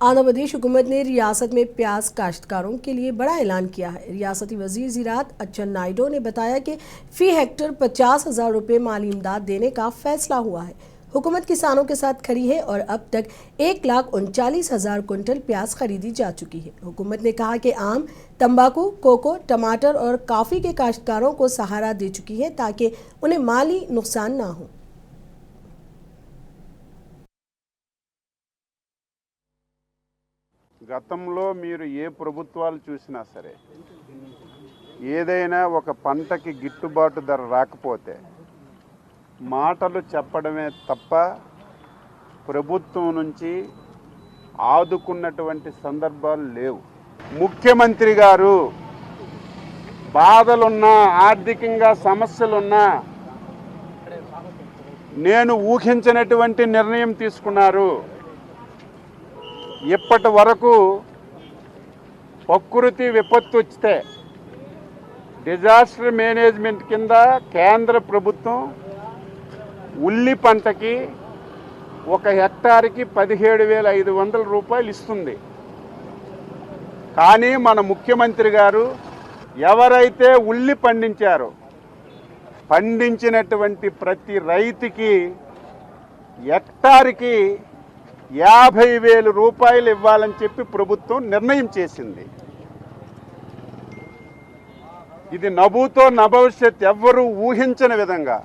आंध्र प्रदेश हुकूमत ने रियासत में प्याज काश्तकारों के लिए बड़ा ऐलान किया है। रियासती वजीर ज़राअत अच्चन नायडू ने बताया कि फी हेक्टर 50,000 रुपये माली इमदाद देने का फैसला हुआ है। हुकूमत किसानों के साथ खड़ी है और अब तक 1,39,000 कुंटल प्याज खरीदी जा चुकी है। हुकूमत ने कहा कि आम, तंबाकू, कोको, टमाटर और कॉफ़ी के काश्तकारों को सहारा दे चुकी है ताकि उन्हें माली नुकसान ना हो। గతంలో మీరు ఏ ప్రభుత్వాలు చూసినా సరే ఏదైనా ఒక పంటకి గిట్టుబాటు ధర రాకపోతే మాటలు చెప్పడమే తప్ప ప్రభుత్వం నుంచి ఆదుకున్నటువంటి సందర్భాలు లేవు. ముఖ్యమంత్రి గారు బాధలున్నా ఆర్థికంగా సమస్యలున్నా నేను ఊహించినటువంటి నిర్ణయం తీసుకున్నారు. ఇప్పటి వరకు ప్రకృతి విపత్తు వస్తే డిజాస్టర్ మేనేజ్మెంట్ కింద కేంద్ర ప్రభుత్వం ఉల్లి పంటకి ఒక హెక్టార్కి 17,500 రూపాయలు ఇస్తుంది. కానీ మన ముఖ్యమంత్రి గారు ఎవరైతే ఉల్లి పండించారో పండించినటువంటి ప్రతి రైతుకి హెక్టార్కి 50,000 రూపాయలు ఇవ్వాలని చెప్పి ప్రభుత్వం నిర్ణయం చేసింది. ఇది నభూతో నభవిష్యత్ ఎవ్వరూ ఊహించని విధంగా